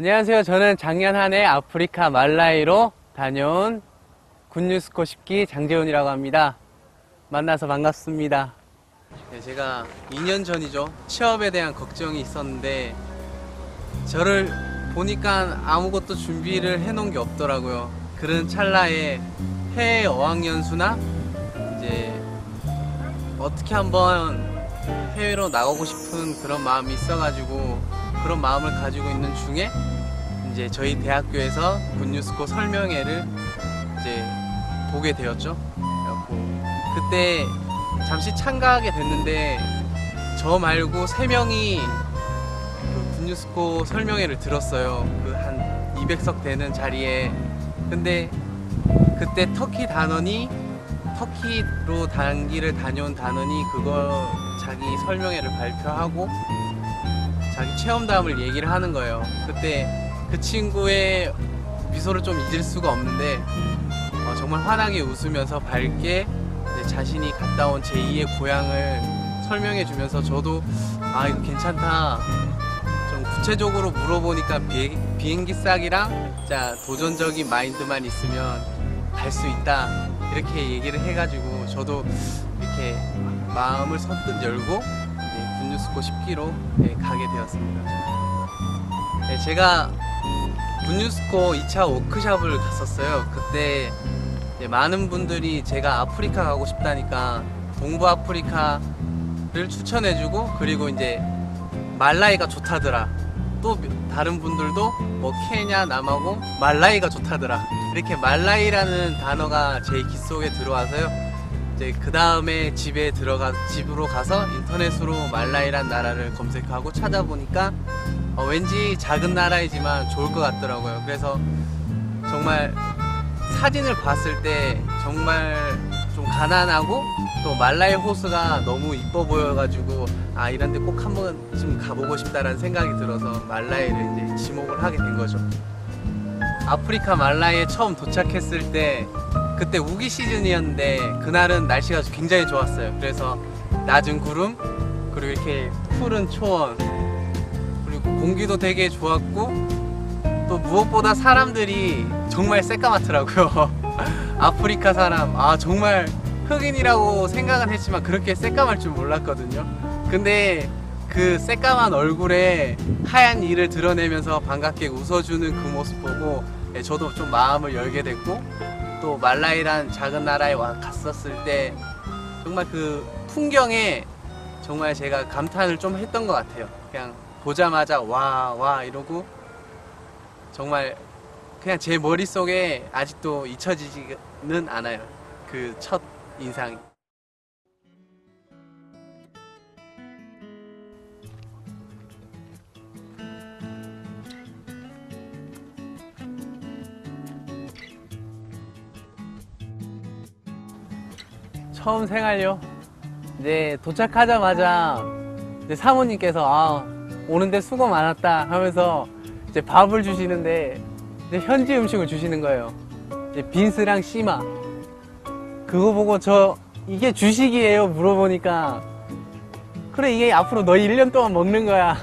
안녕하세요. 저는 작년 한 해 아프리카 말라위로 다녀온 굿뉴스코 10기 장재훈이라고 합니다. 만나서 반갑습니다. 네, 제가 2년 전이죠. 취업에 대한 걱정이 있었는데 저를 보니까 아무것도 준비를 해놓은 게 없더라고요. 그런 찰나에 해외 어학연수나 이제 어떻게 한번 해외로 나가고 싶은 그런 마음이 있어가지고 그런 마음을 가지고 있는 중에 이제 저희 대학교에서 굿뉴스코 설명회를 이제 보게 되었죠. 그래갖고 그때 잠시 참가하게 됐는데 저 말고 3명이 그 굿뉴스코 설명회를 들었어요. 그 한 200석 되는 자리에. 근데 그때 터키 단원이 터키로 단기를 다녀온 단원이 그걸 자기 설명회를 발표하고 자기 체험담을 얘기를 하는 거예요. 그때 그 친구의 미소를 좀 잊을 수가 없는데 정말 환하게 웃으면서 밝게 자신이 갔다 온 제2의 고향을 설명해 주면서 저도 이거 괜찮다. 좀 구체적으로 물어보니까 비행기 싸기랑 도전적인 마인드만 있으면 갈 수 있다. 이렇게 얘기를 해가지고 저도 이렇게 마음을 선뜻 열고 굿뉴스코 10기로 가게 되었습니다. 제가 굿뉴스코 2차 워크숍을 갔었어요. 그때 많은 분들이 제가 아프리카 가고 싶다니까 동부 아프리카를 추천해주고, 그리고 이제 말라위가 좋다더라. 또 다른 분들도 뭐 케냐, 남아공, 말라위가 좋다더라. 이렇게 말라위라는 단어가 제 귀 속에 들어와서요. 이제 그 다음에 집으로 가서 인터넷으로 말라위란 나라를 검색하고 찾아보니까 왠지 작은 나라이지만 좋을 것 같더라고요. 그래서 정말 사진을 봤을 때 정말 좀 가난하고 또 말라위 호수가 너무 이뻐 보여가지고 이런 데 꼭 한번 좀 가보고 싶다라는 생각이 들어서 말라위를 이제 지목을 하게 된 거죠. 아프리카 말라위에 처음 도착했을 때 그때 우기 시즌이었는데 그날은 날씨가 굉장히 좋았어요. 그래서 낮은 구름, 그리고 이렇게 푸른 초원, 그리고 공기도 되게 좋았고, 또 무엇보다 사람들이 정말 새까맣더라고요. 아프리카 사람, 정말 흑인이라고 생각은 했지만 그렇게 새까말 줄 몰랐거든요. 근데 그 새까만 얼굴에 하얀 이를 드러내면서 반갑게 웃어주는 그 모습 보고 저도 좀 마음을 열게 됐고, 또 말라위란 작은 나라에 갔었을 때 정말 그 풍경에 정말 제가 감탄을 좀 했던 것 같아요. 그냥 보자마자 와 이러고 정말 그냥 제 머릿속에 아직도 잊혀지지는 않아요. 그 첫 인상이. 처음 생활요? 이제 도착하자마자 이제 사모님께서 오는데 수고 많았다 하면서 이제 밥을 주시는데 이제 현지 음식을 주시는 거예요. 이제 빈스랑 씨마. 그거 보고 이게 주식이에요? 물어보니까 그래, 이게 앞으로 너 1년 동안 먹는 거야.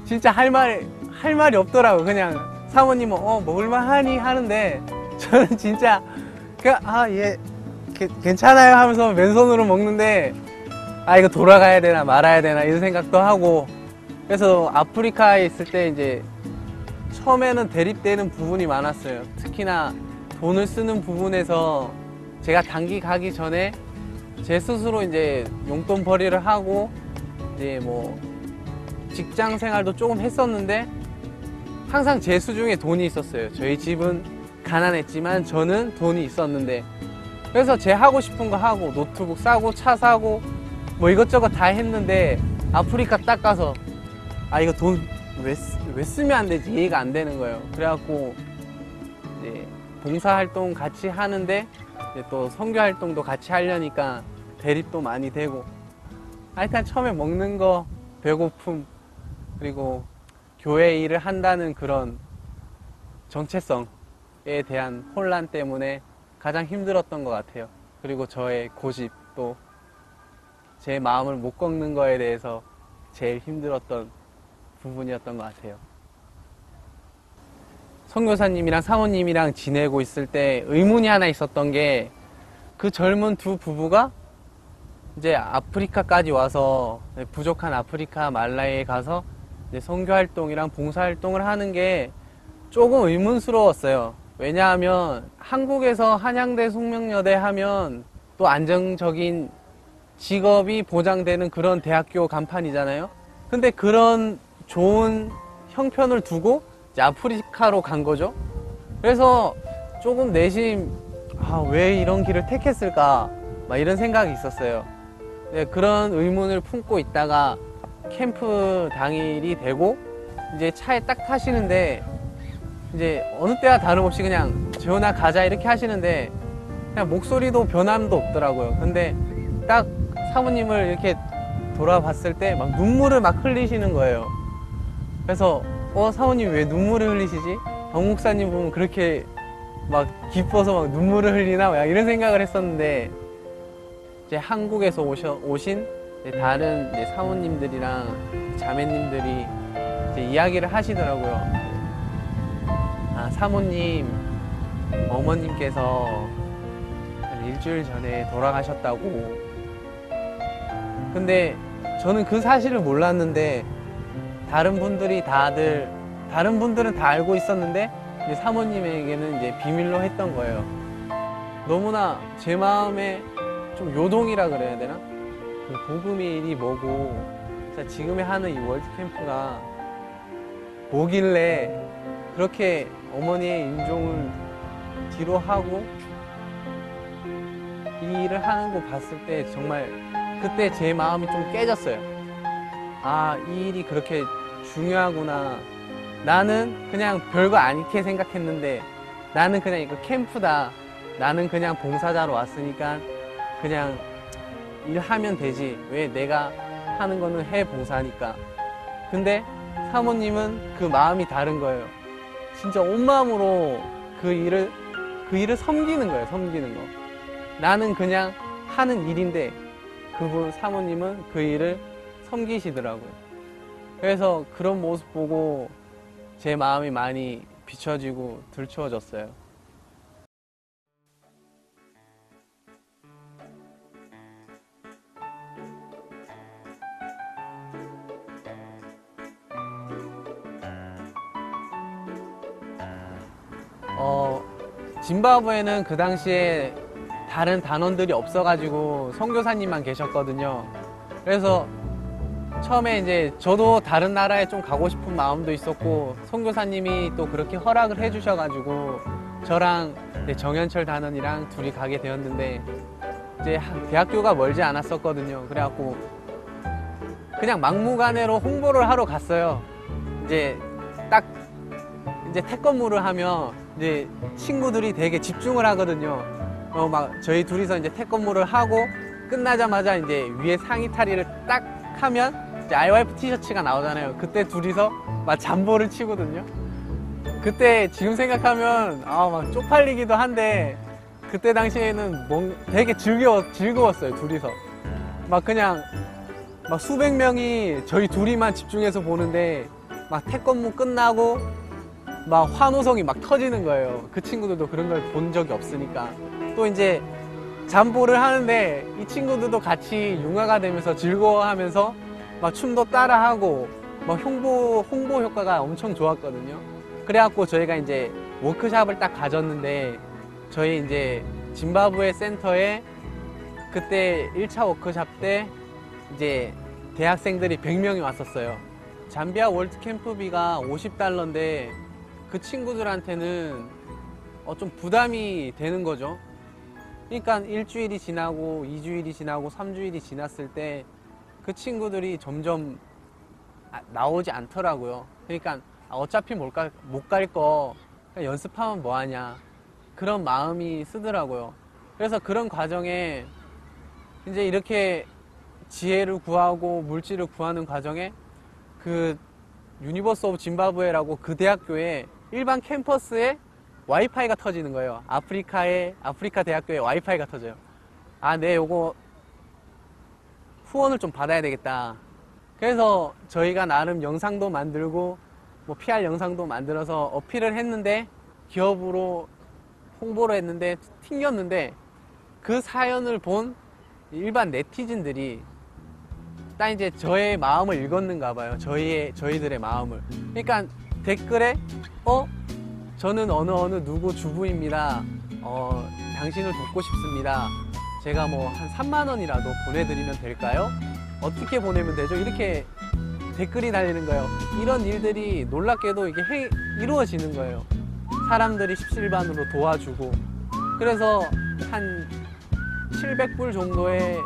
진짜 할 말이 없더라고. 그냥 사모님은 먹을만 하니 하는데 저는 진짜 얘 괜찮아요 하면서 맨손으로 먹는데 이거 돌아가야 되나 말아야 되나 이런 생각도 하고. 그래서 아프리카에 있을 때 이제 처음에는 대립되는 부분이 많았어요. 특히나 돈을 쓰는 부분에서 제가 단기 가기 전에 제 스스로 이제 용돈 벌이를 하고 이제 뭐 직장 생활도 조금 했었는데 항상 제 수중에 돈이 있었어요. 저희 집은 가난했지만 저는 돈이 있었는데, 그래서 제 하고 싶은 거 하고 노트북 사고 차 사고 뭐 이것저것 다 했는데 아프리카 딱 가서 이거 돈 왜 쓰면 안 되지? 이해가 안 되는 거예요. 그래갖고 이제 봉사활동 같이 하는데 이제 또 선교활동도 같이 하려니까 대립도 많이 되고, 하여튼 처음에 먹는 거, 배고픔, 그리고 교회 일을 한다는 그런 정체성에 대한 혼란 때문에 가장 힘들었던 것 같아요. 그리고 저의 고집, 또 제 마음을 못 꺾는 거에 대해서 제일 힘들었던 부분이었던 것 같아요. 선교사님이랑 사모님이랑 지내고 있을 때 의문이 하나 있었던 게, 그 젊은 두 부부가 이제 아프리카까지 와서, 부족한 아프리카 말라이에 가서 이제 선교 활동이랑 봉사 활동을 하는 게 조금 의문스러웠어요. 왜냐하면 한국에서 한양대 숙명여대 하면 또 안정적인 직업이 보장되는 그런 대학교 간판이잖아요. 근데 그런 좋은 형편을 두고 이제 아프리카로 간 거죠. 그래서 조금 내심, 왜 이런 길을 택했을까, 막 이런 생각이 있었어요. 네, 그런 의문을 품고 있다가 캠프 당일이 되고 이제 차에 딱 타시는데, 이제 어느 때와 다름없이 그냥 재훈아 가자 이렇게 하시는데 그냥 목소리도 변함도 없더라고요. 근데 딱 사모님을 이렇게 돌아봤을 때 막 눈물을 막 흘리시는 거예요. 그래서 사모님 왜 눈물을 흘리시지? 박 목사님 보면 그렇게 막 기뻐서 막 눈물을 흘리나? 막 이런 생각을 했었는데, 이제 한국에서 오신 이제 다른 이제 사모님들이랑 자매님들이 이제 이야기를 하시더라고요. 사모님, 어머님께서 한 일주일 전에 돌아가셨다고. 근데 저는 그 사실을 몰랐는데, 다른 분들은 다 알고 있었는데, 이제 사모님에게는 이제 비밀로 했던 거예요. 너무나 제 마음에 좀 요동이라 그래야 되나? 그 복음의 일이 뭐고, 지금에 하는 이 월드캠프가 뭐길래 그렇게 어머니의 임종을 뒤로 하고 이 일을 하는 거 봤을 때 정말 그때 제 마음이 좀 깨졌어요. 이 일이 그렇게 중요하구나. 나는 그냥 별거 아니게 생각했는데, 나는 그냥 이거 캠프다. 나는 그냥 봉사자로 왔으니까 그냥 일하면 되지. 왜 내가 하는 거는 해 봉사니까. 근데 사모님은 그 마음이 다른 거예요. 진짜 온 마음으로 그 일을 섬기는 거예요. 섬기는 거. 나는 그냥 하는 일인데 그분 사모님은 그 일을 섬기시더라고요. 그래서 그런 모습 보고 제 마음이 많이 비춰지고 들추어졌어요. 짐바브웨는 그 당시에 다른 단원들이 없어가지고 선교사님만 계셨거든요. 그래서 처음에 이제 저도 다른 나라에 좀 가고 싶은 마음도 있었고, 선교사님이 또 그렇게 허락을 해주셔가지고 저랑 정현철 단원이랑 둘이 가게 되었는데, 이제 대학교가 멀지 않았었거든요. 그래갖고 그냥 막무가내로 홍보를 하러 갔어요. 이제 딱 태권무를 하면 이제 친구들이 되게 집중을 하거든요. 막 저희 둘이서 이제 태권무를 하고 끝나자마자 이제 위에 상의 탈의를 딱 하면 이제 IYF 티셔츠가 나오잖아요. 그때 둘이서 막 잠보를 치거든요. 그때 지금 생각하면 막 쪽팔리기도 한데, 그때 당시에는 되게 즐거웠어요. 둘이서 막 그냥 막 수백 명이 저희 둘이만 집중해서 보는데, 막 태권무 끝나고 막 환호성이 막 터지는 거예요. 그 친구들도 그런 걸 본 적이 없으니까. 또 이제 잠보를 하는데 이 친구들도 같이 융화가 되면서 즐거워하면서 막 춤도 따라하고 막 홍보 효과가 엄청 좋았거든요. 그래갖고 저희가 이제 워크샵을 딱 가졌는데, 저희 이제 짐바브웨 센터에 그때 1차 워크샵 때 이제 대학생들이 100명이 왔었어요. 잠비아 월드 캠프비가 $50인데 그 친구들한테는 좀 부담이 되는 거죠. 그러니까 일주일이 지나고 2주일이 지나고 3주일이 지났을 때 그 친구들이 점점 나오지 않더라고요. 그러니까 어차피 못 갈 거 연습하면 뭐하냐, 그런 마음이 쓰더라고요. 그래서 그런 과정에 이제 이렇게 지혜를 구하고 물질을 구하는 과정에 그 유니버스 오브 짐바브웨라고 그 대학교에 일반 캠퍼스에 와이파이가 터지는 거예요. 아프리카 대학교에 와이파이가 터져요. 네, 요거 후원을 좀 받아야 되겠다. 그래서 저희가 나름 영상도 만들고 PR 영상도 만들어서 어필을 했는데, 기업으로 홍보를 했는데 튕겼는데 그 사연을 본 일반 네티즌들이 딱 이제 저의 마음을 읽었는가 봐요. 저희들의 마음을. 그러니까 댓글에 저는 어느 누구 주부입니다. 당신을 돕고 싶습니다. 제가 뭐 한 3만 원이라도 보내드리면 될까요? 어떻게 보내면 되죠? 이렇게 댓글이 달리는 거예요. 이런 일들이 놀랍게도 이게 이루어지는 거예요. 사람들이 십실반으로 도와주고. 그래서 한 700불 정도의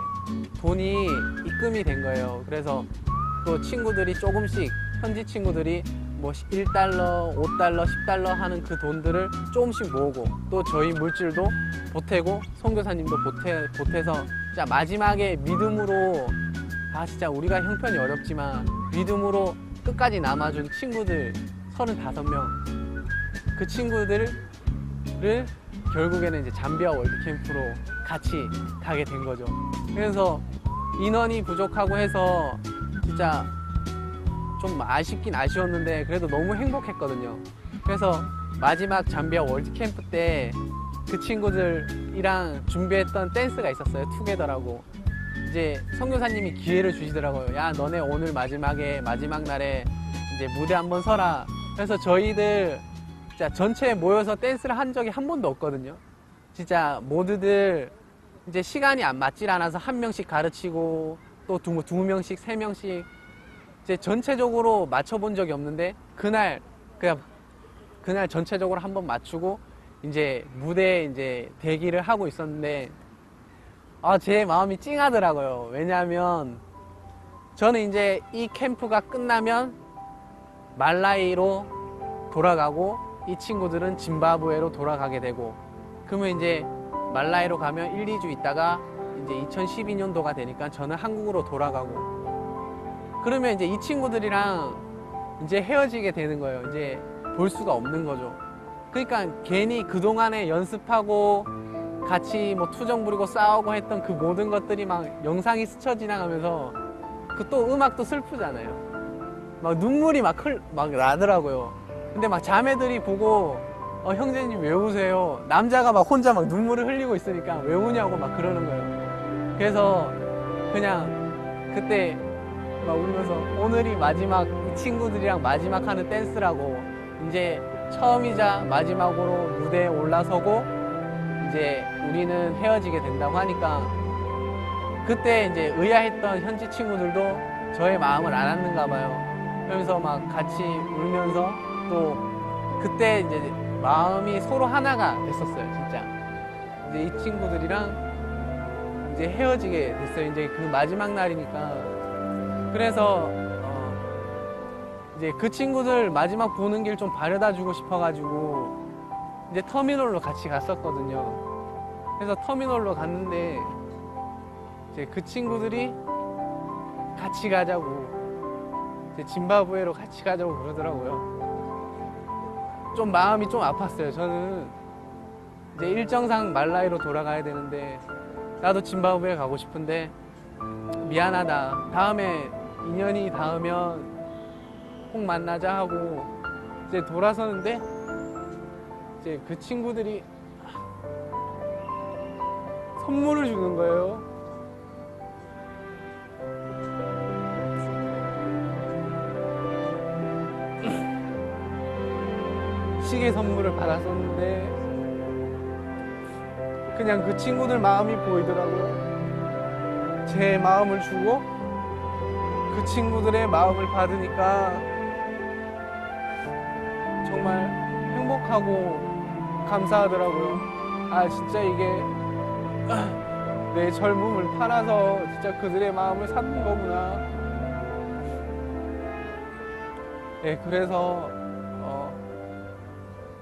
돈이 입금이 된 거예요. 그래서 또 친구들이 조금씩, 현지 친구들이 뭐 1달러, 5달러, 10달러 하는 그 돈들을 조금씩 모으고, 또 저희 물질도 보태고, 선교사님도 보태서 진짜 마지막에 믿음으로, 진짜 우리가 형편이 어렵지만 믿음으로 끝까지 남아준 친구들 35명, 그 친구들을 결국에는 이제 잠비아 월드캠프로 같이 가게 된 거죠. 그래서 인원이 부족하고 해서 진짜 좀 아쉽긴 아쉬웠는데 그래도 너무 행복했거든요. 그래서 마지막 잠비아 월드캠프 때 그 친구들이랑 준비했던 댄스가 있었어요. 투게더라고. 이제 선교사님이 기회를 주시더라고요. 야, 너네 오늘 마지막 날에 이제 무대 한번 서라. 그래서 저희들 진짜 전체에 모여서 댄스를 한 적이 한 번도 없거든요. 진짜 모두들 이제 시간이 안 맞질 않아서 한 명씩 가르치고 또 두 명씩, 세 명씩 이제 전체적으로 맞춰본 적이 없는데 그날 전체적으로 한번 맞추고 이제 무대에 이제 대기를 하고 있었는데 제 마음이 찡하더라고요. 왜냐하면 저는 이제 이 캠프가 끝나면 말라위로 돌아가고 이 친구들은 짐바브웨로 돌아가게 되고, 그러면 이제 말라위로 가면 1, 2주 있다가 이제 2012년도가 되니까 저는 한국으로 돌아가고, 그러면 이제 이 친구들이랑 이제 헤어지게 되는 거예요. 이제 볼 수가 없는 거죠. 그러니까 괜히 그동안에 연습하고 같이 뭐 투정 부리고 싸우고 했던 그 모든 것들이 막 영상이 스쳐 지나가면서 그 또 음악도 슬프잖아요. 막 눈물이 막 나더라고요. 근데 막 자매들이 보고 형제님 왜 우세요? 남자가 막 혼자 막 눈물을 흘리고 있으니까 왜 우냐고 막 그러는 거예요. 그래서 그냥 그때 막 울면서 오늘이 마지막, 이 친구들이랑 마지막 하는 댄스라고, 이제 처음이자 마지막으로 무대에 올라서고 이제 우리는 헤어지게 된다고 하니까 그때 이제 의아했던 현지 친구들도 저의 마음을 알았는가 봐요. 그러면서 막 같이 울면서 또 그때 이제 마음이 서로 하나가 됐었어요. 진짜 이제 이 친구들이랑 이제 헤어지게 됐어요. 이제 그 마지막 날이니까. 그래서 이제 그 친구들 마지막 보는 길 좀 바래다 주고 싶어가지고 이제 터미널로 같이 갔었거든요. 그래서 터미널로 갔는데 이제 그 친구들이 같이 가자고, 이제 짐바브웨로 같이 가자고 그러더라고요. 좀 마음이 좀 아팠어요. 저는 이제 일정상 말라위로 돌아가야 되는데 나도 짐바브웨 가고 싶은데 미안하다. 다음에 인연이 닿으면 꼭 만나자 하고 이제 돌아서는데 이제 그 친구들이 선물을 주는 거예요. 시계 선물을 받았었는데 그냥 그 친구들 마음이 보이더라고요. 제 마음을 주고 그 친구들의 마음을 받으니까 정말 행복하고 감사하더라고요. 진짜 이게 내 젊음을 팔아서 진짜 그들의 마음을 샀는 거구나. 네, 그래서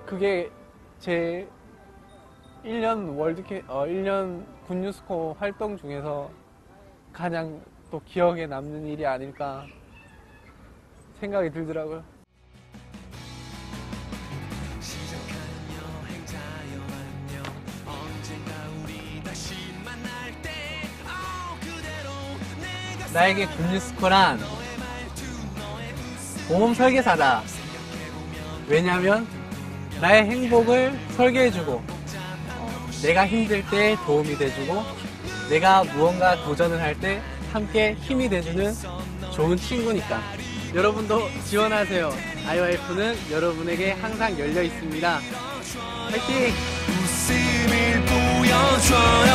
그게 제 1년 1년 굿뉴스코 활동 중에서 가장 또 기억에 남는 일이 아닐까 생각이 들더라고요. 나에게 굿뉴스코란 보험 설계사다. 왜냐면 나의 행복을 설계해주고, 내가 힘들 때 도움이 돼주고, 내가 무언가 도전을 할 때 함께 힘이 돼주는 좋은 친구니까. 여러분도 지원하세요. IYF는 여러분에게 항상 열려 있습니다. 화이팅! 웃음을 보여줘